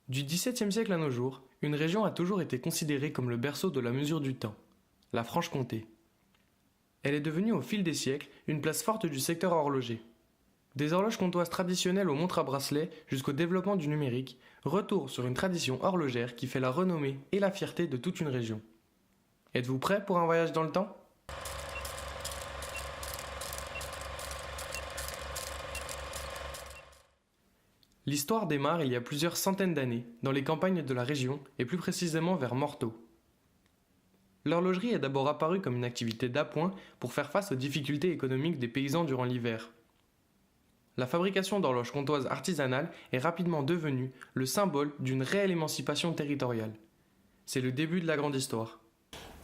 Du XVIIe siècle à nos jours, une région a toujours été considérée comme le berceau de la mesure du temps, la Franche-Comté. Elle est devenue au fil des siècles une place forte du secteur horloger. Des horloges comtoises traditionnelles aux montres à bracelet jusqu'au développement du numérique, retour sur une tradition horlogère qui fait la renommée et la fierté de toute une région. Êtes-vous prêt pour un voyage dans le temps ? L'histoire démarre il y a plusieurs centaines d'années, dans les campagnes de la région et plus précisément vers Morteau. L'horlogerie est d'abord apparue comme une activité d'appoint pour faire face aux difficultés économiques des paysans durant l'hiver. La fabrication d'horloges comtoises artisanales est rapidement devenue le symbole d'une réelle émancipation territoriale. C'est le début de la grande histoire.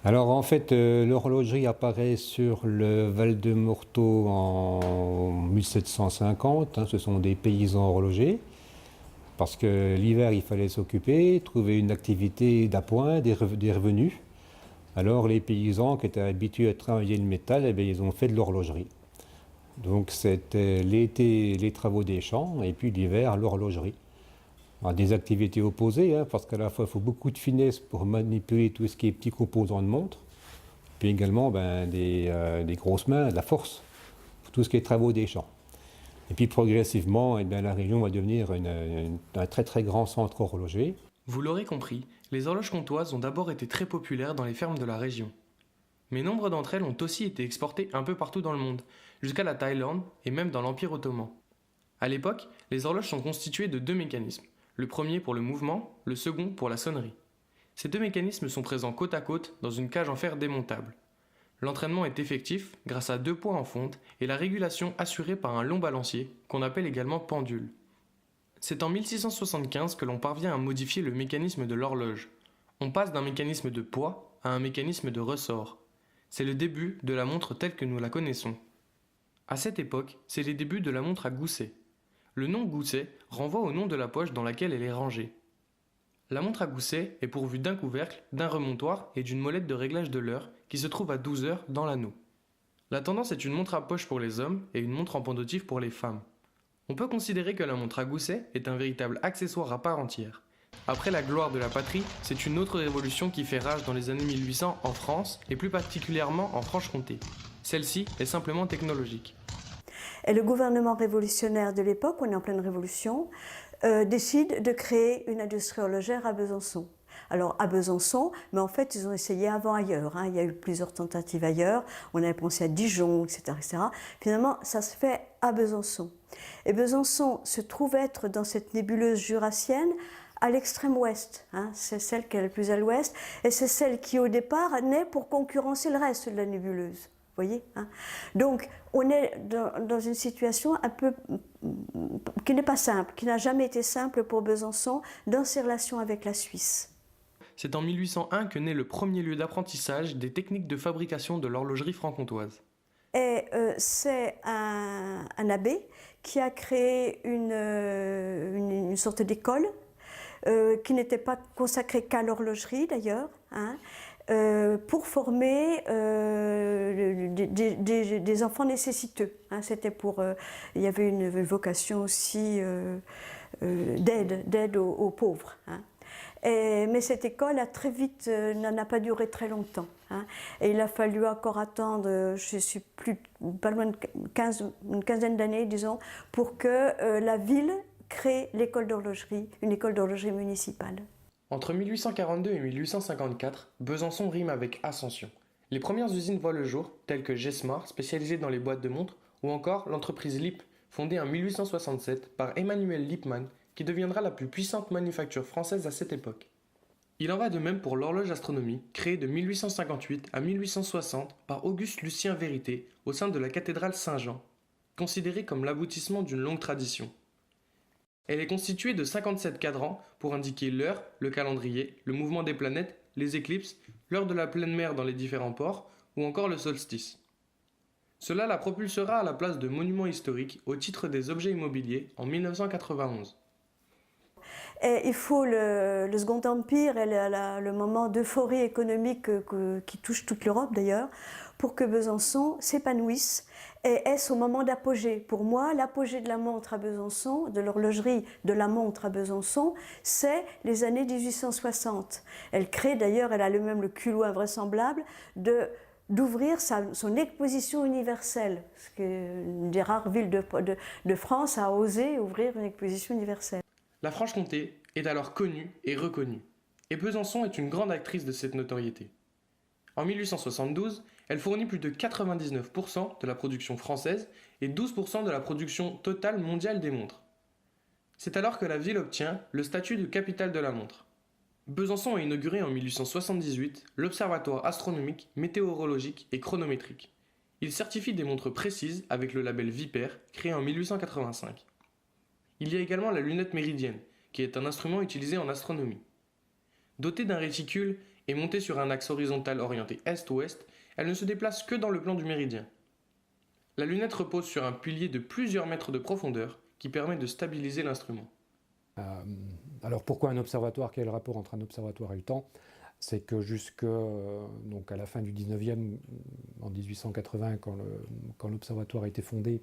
Alors en fait, l'horlogerie apparaît sur le Val de Morteau en 1750. Ce sont des paysans horlogers, parce que l'hiver il fallait s'occuper, trouver une activité d'appoint, des revenus. Alors les paysans qui étaient habitués à travailler le métal, eh bien, ils ont fait de l'horlogerie. Donc c'était l'été les travaux des champs et puis l'hiver l'horlogerie. Alors, des activités opposées, parce qu'à la fois il faut beaucoup de finesse pour manipuler tout ce qui est petits composants de montre, puis également des grosses mains, de la force, pour tout ce qui est travaux des champs. Et puis progressivement, eh bien, la région va devenir un très très grand centre horloger. Vous l'aurez compris, les horloges comtoises ont d'abord été très populaires dans les fermes de la région. Mais nombre d'entre elles ont aussi été exportées un peu partout dans le monde, jusqu'à la Thaïlande et même dans l'Empire ottoman. À l'époque, les horloges sont constituées de deux mécanismes, le premier pour le mouvement, le second pour la sonnerie. Ces deux mécanismes sont présents côte à côte dans une cage en fer démontable. L'entraînement est effectif grâce à deux poids en fonte et la régulation assurée par un long balancier, qu'on appelle également pendule. C'est en 1675 que l'on parvient à modifier le mécanisme de l'horloge. On passe d'un mécanisme de poids à un mécanisme de ressort. C'est le début de la montre telle que nous la connaissons. À cette époque, c'est les débuts de la montre à gousset. Le nom gousset renvoie au nom de la poche dans laquelle elle est rangée. La montre à gousset est pourvue d'un couvercle, d'un remontoir et d'une molette de réglage de l'heure qui se trouve à 12 heures dans l'anneau. La tendance est une montre à poche pour les hommes et une montre en pendentif pour les femmes. On peut considérer que la montre à gousset est un véritable accessoire à part entière. Après la gloire de la patrie, c'est une autre révolution qui fait rage dans les années 1800 en France et plus particulièrement en Franche-Comté. Celle-ci est simplement technologique. Et le gouvernement révolutionnaire de l'époque, on est en pleine révolution, décide de créer une industrie horlogère à Besançon. Alors à Besançon, mais en fait ils ont essayé avant ailleurs, il y a eu plusieurs tentatives ailleurs, on avait pensé à Dijon, etc., etc. Finalement ça se fait à Besançon. Et Besançon se trouve être dans cette nébuleuse jurassienne à l'extrême ouest, c'est celle qui est la plus à l'ouest, et c'est celle qui au départ naît pour concurrencer le reste de la nébuleuse. Voyez, Donc, on est dans une situation un peu qui n'est pas simple, qui n'a jamais été simple pour Besançon dans ses relations avec la Suisse. C'est en 1801 que naît le premier lieu d'apprentissage des techniques de fabrication de l'horlogerie franc-comtoise. Et c'est un abbé qui a créé une sorte d'école qui n'était pas consacrée qu'à l'horlogerie d'ailleurs, pour former des enfants nécessiteux. C'était il y avait une vocation aussi d'aide aux pauvres. Mais cette école a très vite, n'en a pas duré très longtemps. Et il a fallu encore attendre, je ne sais plus, pas loin de une quinzaine d'années, disons, pour que la ville crée l'école d'horlogerie, une école d'horlogerie municipale. Entre 1842 et 1854, Besançon rime avec Ascension. Les premières usines voient le jour, telles que Gesmar, spécialisée dans les boîtes de montres, ou encore l'entreprise Lipp, fondée en 1867 par Emmanuel Lippmann, qui deviendra la plus puissante manufacture française à cette époque. Il en va de même pour l'horloge astronomique, créée de 1858 à 1860 par Auguste Lucien Vérité au sein de la cathédrale Saint-Jean, considérée comme l'aboutissement d'une longue tradition. Elle est constituée de 57 cadrans pour indiquer l'heure, le calendrier, le mouvement des planètes, les éclipses, l'heure de la pleine mer dans les différents ports ou encore le solstice. Cela la propulsera à la place de monument historique au titre des objets immobiliers en 1991. Et il faut le Second Empire et le moment d'euphorie économique qui touche toute l'Europe d'ailleurs, pour que Besançon s'épanouisse et ait son moment d'apogée. Pour moi, l'apogée de la montre à Besançon, de l'horlogerie de la montre à Besançon, c'est les années 1860. Elle crée d'ailleurs, elle a même le culot invraisemblable d'ouvrir son exposition universelle, parce qu'une des rares villes de France a osé ouvrir une exposition universelle. La Franche-Comté est alors connue et reconnue, et Besançon est une grande actrice de cette notoriété. En 1872, elle fournit plus de 99% de la production française et 12% de la production totale mondiale des montres. C'est alors que la ville obtient le statut de capitale de la montre. Besançon a inauguré en 1878 l'Observatoire astronomique, météorologique et chronométrique. Il certifie des montres précises avec le label Vipère, créé en 1885. Il y a également la lunette méridienne, qui est un instrument utilisé en astronomie. Dotée d'un réticule et montée sur un axe horizontal orienté est-ouest, elle ne se déplace que dans le plan du méridien. La lunette repose sur un pilier de plusieurs mètres de profondeur qui permet de stabiliser l'instrument. Alors pourquoi un observatoire? Quel est le rapport entre un observatoire et le temps? C'est que donc à la fin du 19e, en 1880, quand l'observatoire a été fondé,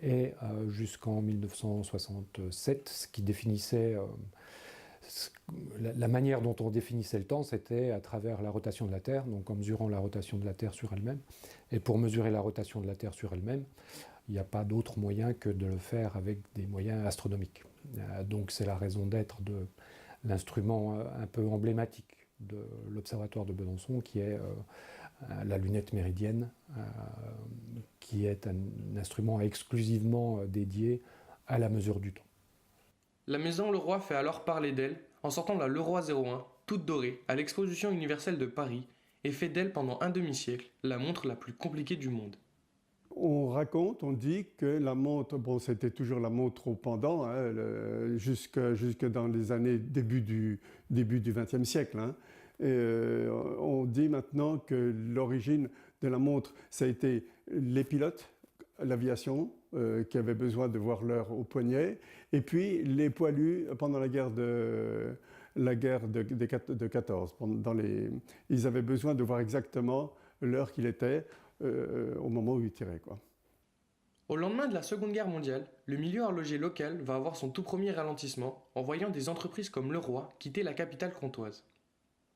et jusqu'en 1967, ce qui définissait la manière dont on définissait le temps, c'était à travers la rotation de la Terre, donc en mesurant la rotation de la Terre sur elle-même. Et pour mesurer la rotation de la Terre sur elle-même, il n'y a pas d'autre moyen que de le faire avec des moyens astronomiques. Donc c'est la raison d'être de l'instrument un peu emblématique de l'Observatoire de Besançon, qui est la lunette méridienne, qui est un instrument exclusivement dédié à la mesure du temps. La maison Leroy fait alors parler d'elle en sortant la Leroy 01, toute dorée, à l'exposition universelle de Paris et fait d'elle pendant un demi-siècle la montre la plus compliquée du monde. On dit que la montre, c'était toujours la montre au pendant, hein, jusque dans les années début du XXe siècle. Hein. On dit maintenant que l'origine de la montre, ça a été les pilotes, l'aviation, qui avaient besoin de voir l'heure au poignet, et puis les poilus pendant la guerre de 14. Ils avaient besoin de voir exactement l'heure qu'il était au moment où ils tiraient, quoi. Au lendemain de la Seconde Guerre mondiale, le milieu horloger local va avoir son tout premier ralentissement en voyant des entreprises comme Leroy quitter la capitale comtoise.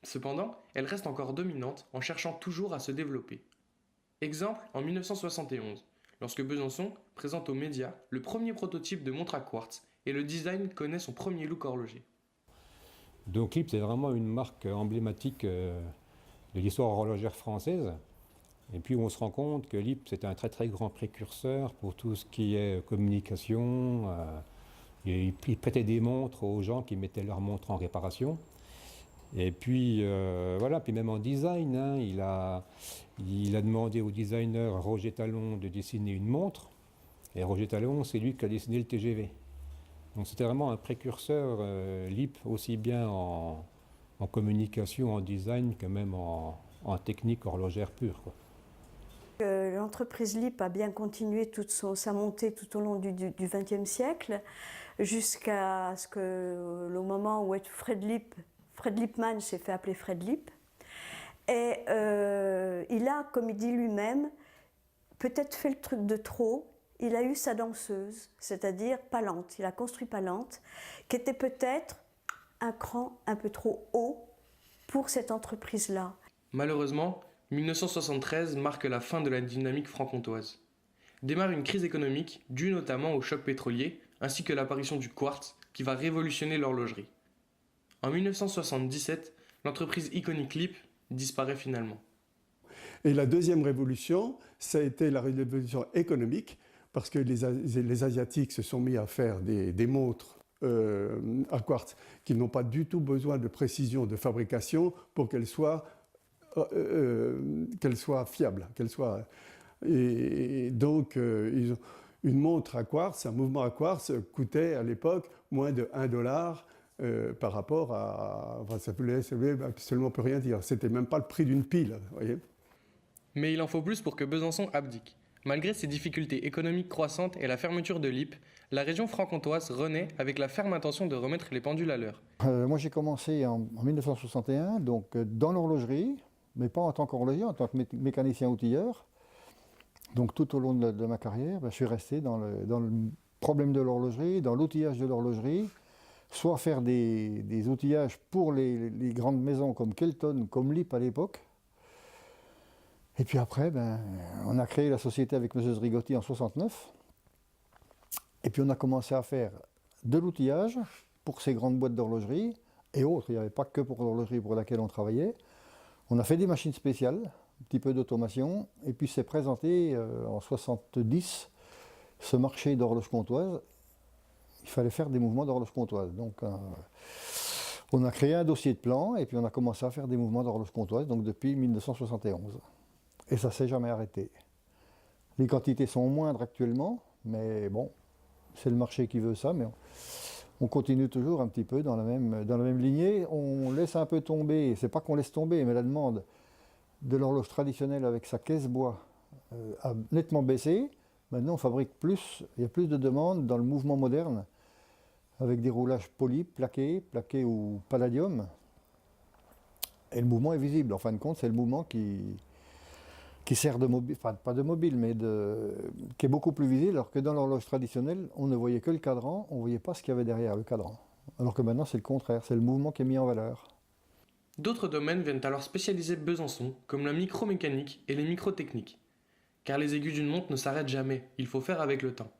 Cependant, elle reste encore dominante en cherchant toujours à se développer. Exemple en 1971, lorsque Besançon présente aux médias le premier prototype de montre à quartz et le design connaît son premier look horloger. Donc Lip, c'est vraiment une marque emblématique de l'histoire horlogère française. Et puis on se rend compte que Lip, c'est un très très grand précurseur pour tout ce qui est communication. Il prêtait des montres aux gens qui mettaient leurs montres en réparation. Et puis voilà, puis même en design, hein, il a demandé au designer Roger Talon de dessiner une montre. Et Roger Talon, c'est lui qui a dessiné le TGV. Donc c'était vraiment un précurseur Lip, aussi bien en communication, en design, que même en technique horlogère pure, quoi. L'entreprise Lip a bien continué sa montée tout au long du XXe siècle, jusqu'à ce que le moment où Fred Lippmann s'est fait appeler Fred Lip. Et il a, comme il dit lui-même, peut-être fait le truc de trop. Il a eu sa danseuse, c'est-à-dire Palante. Il a construit Palante, qui était peut-être un cran un peu trop haut pour cette entreprise-là. Malheureusement, 1973 marque la fin de la dynamique franc-comtoise. Démarre une crise économique due notamment au choc pétrolier, ainsi que l'apparition du quartz qui va révolutionner l'horlogerie. En 1977, l'entreprise iconique Lip disparaît finalement. Et la deuxième révolution, ça a été la révolution économique, parce que les Asiatiques se sont mis à faire des montres à quartz qui n'ont pas du tout besoin de précision de fabrication pour qu'elles soient fiables. Et donc, une montre à quartz, un mouvement à quartz coûtait à l'époque moins de $1 par rapport à... Enfin, ça voulait absolument plus rien dire. C'était même pas le prix d'une pile, vous voyez. Mais il en faut plus pour que Besançon abdique. Malgré ses difficultés économiques croissantes et la fermeture de Lip, la région franc-comtoise renaît avec la ferme intention de remettre les pendules à l'heure. Moi j'ai commencé en 1961, donc dans l'horlogerie, mais pas en tant qu'horloger, en tant que mécanicien outilleur. Donc tout au long de ma carrière, je suis resté dans le problème de l'horlogerie, dans l'outillage de l'horlogerie, soit faire des outillages pour les grandes maisons comme Kelton, comme LIP à l'époque. Et puis après, on a créé la société avec M. Zrigotti en 69. Et puis on a commencé à faire de l'outillage pour ces grandes boîtes d'horlogerie et autres. Il n'y avait pas que pour l'horlogerie pour laquelle on travaillait. On a fait des machines spéciales, un petit peu d'automation, et puis s'est présenté en 70 ce marché d'horloge comtoise. Il fallait faire des mouvements d'horloge comtoise. Donc on a créé un dossier de plan et puis on a commencé à faire des mouvements d'horloge comtoise donc depuis 1971. Et ça ne s'est jamais arrêté. Les quantités sont moindres actuellement, mais bon, c'est le marché qui veut ça, mais on continue toujours un petit peu dans la même lignée. On laisse un peu tomber, c'est pas qu'on laisse tomber, mais la demande de l'horloge traditionnelle avec sa caisse bois a nettement baissé. Maintenant, on fabrique plus, il y a plus de demandes dans le mouvement moderne, avec des roulages polis, plaqués ou palladium. Et le mouvement est visible. En fin de compte, c'est le mouvement qui sert de mobile, enfin pas de mobile, mais qui est beaucoup plus visible, alors que dans l'horloge traditionnelle, on ne voyait que le cadran, on ne voyait pas ce qu'il y avait derrière le cadran. Alors que maintenant, c'est le contraire, c'est le mouvement qui est mis en valeur. D'autres domaines viennent alors spécialiser Besançon, comme la micromécanique et les microtechniques. Car les aiguilles d'une montre ne s'arrêtent jamais, il faut faire avec le temps.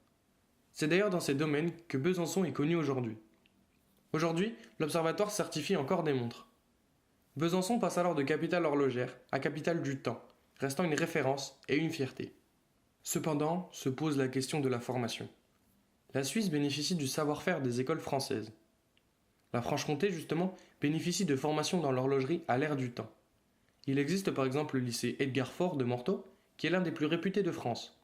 C'est d'ailleurs dans ces domaines que Besançon est connu aujourd'hui. Aujourd'hui, l'Observatoire certifie encore des montres. Besançon passe alors de capitale horlogère à capitale du temps, restant une référence et une fierté. Cependant, se pose la question de la formation. La Suisse bénéficie du savoir-faire des écoles françaises. La Franche-Comté, justement, bénéficie de formations dans l'horlogerie à l'ère du temps. Il existe par exemple le lycée Edgar Faure de Morteau, qui est l'un des plus réputés de France.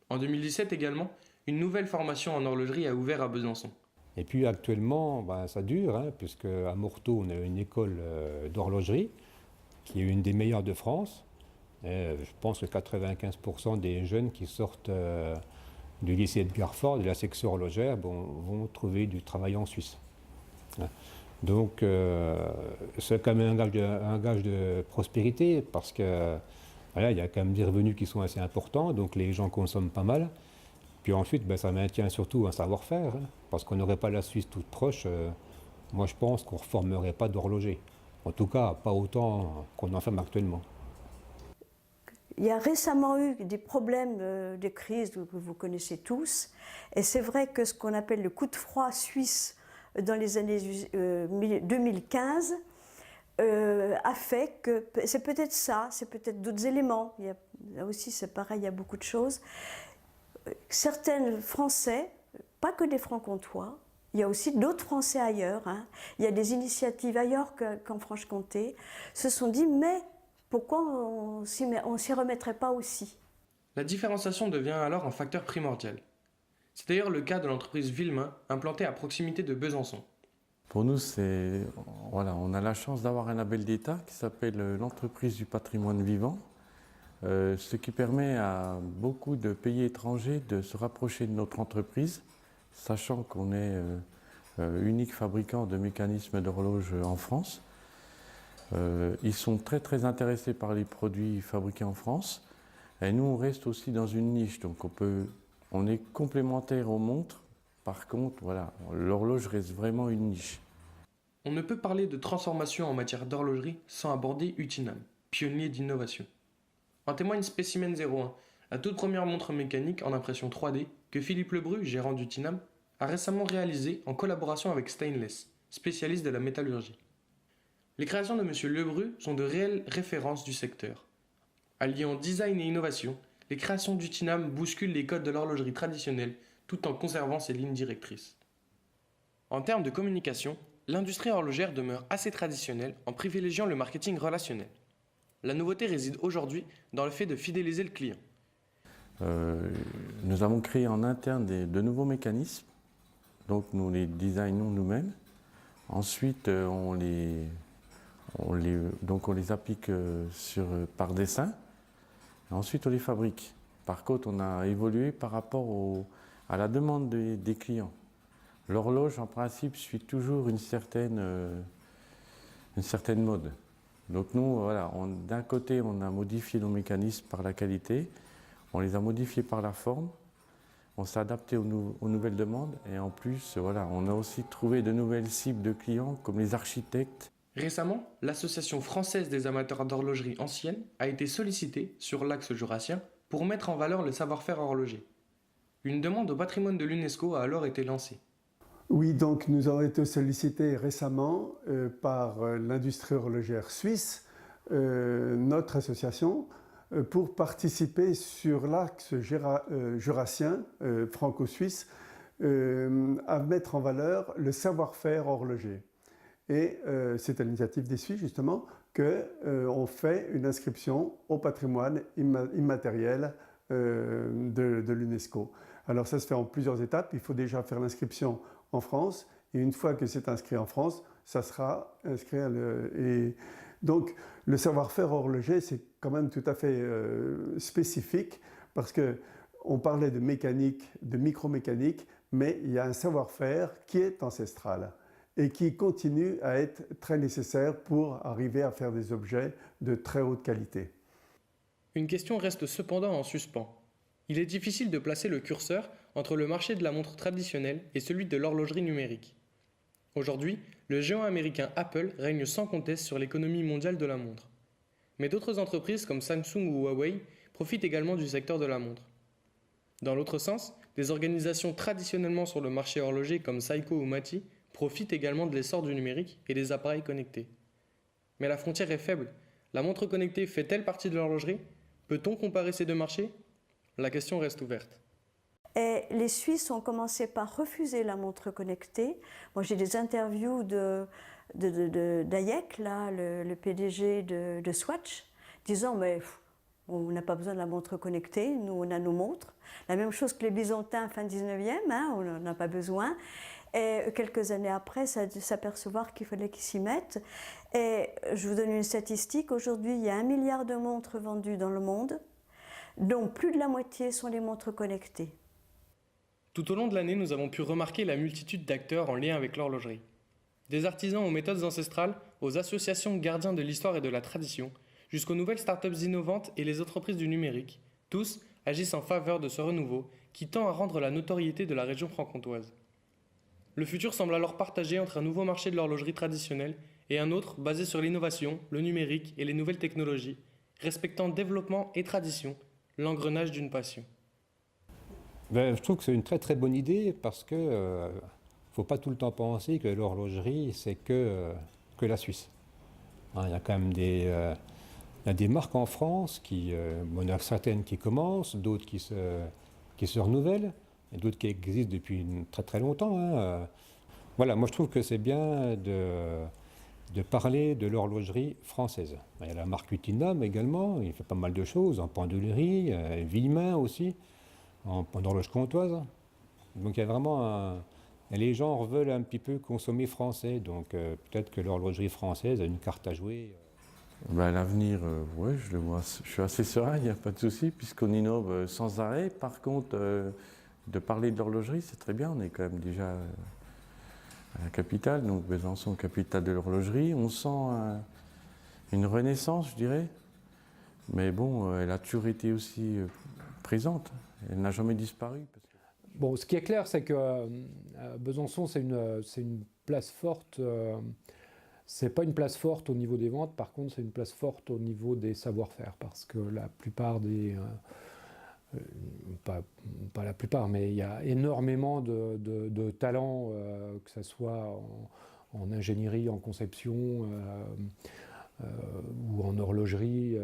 En 2017 également, une nouvelle formation en horlogerie a ouvert à Besançon. Et puis actuellement, ça dure, puisque à Morteau, on a une école d'horlogerie qui est une des meilleures de France. Et je pense que 95% des jeunes qui sortent du lycée Edgar Faure, de la section horlogère, vont trouver du travail en Suisse. Donc c'est quand même un gage de prospérité, parce que voilà, il y a quand même des revenus qui sont assez importants, donc les gens consomment pas mal. Puis ensuite, ça maintient surtout un savoir-faire, parce qu'on n'aurait pas la Suisse toute proche. Moi, je pense qu'on ne reformerait pas d'horloger. En tout cas, pas autant qu'on en fait actuellement. Il y a récemment eu des problèmes de crise que vous connaissez tous. Et c'est vrai que ce qu'on appelle le coup de froid suisse dans les années 2015 a fait que, c'est peut-être ça, c'est peut-être d'autres éléments. Là aussi, c'est pareil, il y a beaucoup de choses. Certains Français, pas que des Francs-Comtois, il y a aussi d'autres Français ailleurs, il y a des initiatives ailleurs qu'en Franche-Comté, se sont dit, mais pourquoi on s'y remettrait pas aussi? La différenciation devient alors un facteur primordial. C'est d'ailleurs le cas de l'entreprise Villemain, implantée à proximité de Besançon. Pour nous, on a la chance d'avoir un label d'État qui s'appelle l'entreprise du patrimoine vivant, ce qui permet à beaucoup de pays étrangers de se rapprocher de notre entreprise, sachant qu'on est unique fabricant de mécanismes d'horloge en France. Ils sont très très intéressés par les produits fabriqués en France, et nous on reste aussi dans une niche, donc on est complémentaire aux montres. Par contre, l'horloge reste vraiment une niche. On ne peut parler de transformation en matière d'horlogerie sans aborder Utinam, pionnier d'innovation. En témoigne Specimen 01, la toute première montre mécanique en impression 3D que Philippe Lebru, gérant d'Utinam, a récemment réalisée en collaboration avec Stainless, spécialiste de la métallurgie. Les créations de M. Lebru sont de réelles références du secteur. Alliant design et innovation, les créations d'Utinam bousculent les codes de l'horlogerie traditionnelle tout en conservant ses lignes directrices. En termes de communication, l'industrie horlogère demeure assez traditionnelle en privilégiant le marketing relationnel. La nouveauté réside aujourd'hui dans le fait de fidéliser le client. Nous avons créé en interne de nouveaux mécanismes, donc nous les designons nous-mêmes. Ensuite, on les applique par dessin. Ensuite, on les fabrique. Par contre, on a évolué par rapport à la demande des clients. L'horloge, en principe, suit toujours une certaine mode. Donc nous, voilà, d'un côté, on a modifié nos mécanismes par la qualité, on les a modifiés par la forme, on s'est adapté aux nouvelles demandes et en plus, voilà, on a aussi trouvé de nouvelles cibles de clients comme les architectes. Récemment, l'Association française des amateurs d'horlogerie ancienne a été sollicitée sur l'axe jurassien pour mettre en valeur le savoir-faire horloger. Une demande au patrimoine de l'UNESCO a alors été lancée. Oui, donc nous avons été sollicités récemment par l'industrie horlogère suisse, notre association, pour participer sur l'axe jurassien franco-suisse à mettre en valeur le savoir-faire horloger. Et c'est à l'initiative des Suisses justement qu'on fait une inscription au patrimoine immatériel de l'UNESCO. Alors ça se fait en plusieurs étapes. Il faut déjà faire l'inscription en France, et une fois que c'est inscrit en France, ça sera inscrit et donc le savoir-faire horloger, c'est quand même tout à fait spécifique, parce qu'on parlait de mécanique, de micromécanique, mais il y a un savoir-faire qui est ancestral et qui continue à être très nécessaire pour arriver à faire des objets de très haute qualité. Une question reste cependant en suspens. Il est difficile de placer le curseur entre le marché de la montre traditionnelle et celui de l'horlogerie numérique. Aujourd'hui, le géant américain Apple règne sans conteste sur l'économie mondiale de la montre. Mais d'autres entreprises comme Samsung ou Huawei profitent également du secteur de la montre. Dans l'autre sens, des organisations traditionnellement sur le marché horloger comme Seiko ou Mati profitent également de l'essor du numérique et des appareils connectés. Mais la frontière est faible. La montre connectée fait-elle partie de l'horlogerie ? Peut-on comparer ces deux marchés ? La question reste ouverte. Et les Suisses ont commencé par refuser la montre connectée. Moi, j'ai des interviews d'Hayek, là, le PDG de Swatch, disant mais on n'a pas besoin de la montre connectée, nous on a nos montres. La même chose que les Byzantins fin 19e, on n'en a pas besoin. Et quelques années après, ça a dû s'apercevoir qu'il fallait qu'ils s'y mettent. Et je vous donne une statistique. Aujourd'hui, il y a 1 milliard de montres vendues dans le monde, dont plus de la moitié sont les montres connectées. Tout au long de l'année, nous avons pu remarquer la multitude d'acteurs en lien avec l'horlogerie. Des artisans aux méthodes ancestrales, aux associations gardiens de l'histoire et de la tradition, jusqu'aux nouvelles startups innovantes et les entreprises du numérique, tous agissent en faveur de ce renouveau qui tend à rendre la notoriété de la région franc-comtoise. Le futur semble alors partagé entre un nouveau marché de l'horlogerie traditionnelle et un autre basé sur l'innovation, le numérique et les nouvelles technologies, respectant développement et tradition, l'engrenage d'une passion. Je trouve que c'est une très très bonne idée parce que ne faut pas tout le temps penser que l'horlogerie c'est que la Suisse. Il y a quand même il y a des marques en France il y en a certaines qui commencent, d'autres qui se renouvellent, et d'autres qui existent depuis très très longtemps. Voilà, moi je trouve que c'est bien de parler de l'horlogerie française. Il y a la marque Utinam également, il fait pas mal de choses, en pendulerie, Villemin aussi, en horloge comtoise. Donc il y a vraiment les gens veulent un petit peu consommer français, donc peut-être que l'horlogerie française a une carte à jouer. L'avenir, ouais, je le vois, je suis assez serein, il n'y a pas de souci, puisqu'on innove sans arrêt. Par contre, de parler de l'horlogerie, c'est très bien, on est quand même déjà à la capitale, donc Besançon, capitale de l'horlogerie. On sent une renaissance, je dirais, mais bon, elle a toujours été aussi présente, elle n'a jamais disparu. Bon, ce qui est clair, c'est que Besançon, c'est une place forte. C'est pas une place forte au niveau des ventes, par contre, c'est une place forte au niveau des savoir-faire, parce que la plupart des... pas la plupart, mais il y a énormément de talents, que ce soit en ingénierie, en conception ou en horlogerie,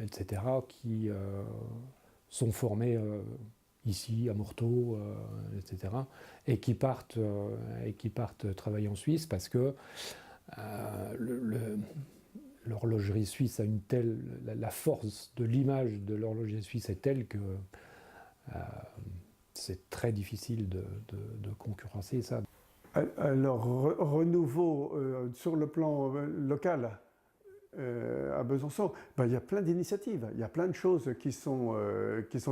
etc., qui sont formés ici, à Morteau, etc., et qui partent travailler en Suisse parce que l'horlogerie suisse a une telle... La force de l'image de l'horlogerie suisse est telle que c'est très difficile de concurrencer ça. Alors, renouveau sur le plan local à Besançon, il y a plein d'initiatives, il y a plein de choses qui sont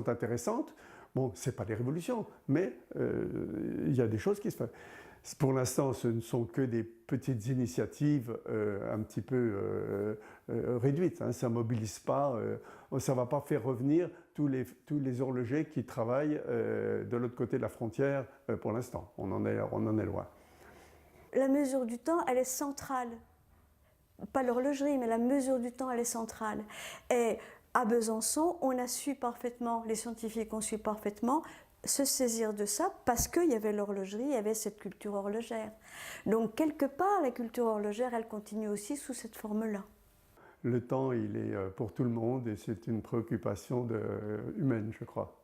intéressantes. Bon, ce n'est pas des révolutions, mais il y a des choses qui se font. Pour l'instant, ce ne sont que des petites initiatives un petit peu réduites. Hein. Ça ne mobilise pas, ça ne va pas faire revenir tous les horlogers qui travaillent de l'autre côté de la frontière pour l'instant. On en est loin. La mesure du temps, elle est centrale. Pas l'horlogerie, mais la mesure du temps, elle est centrale. Et à Besançon, on a su parfaitement, les scientifiques ont su parfaitement se saisir de ça parce qu'il y avait l'horlogerie, il y avait cette culture horlogère. Donc quelque part, la culture horlogère, elle continue aussi sous cette forme-là. Le temps, il est pour tout le monde et c'est une préoccupation humaine, je crois.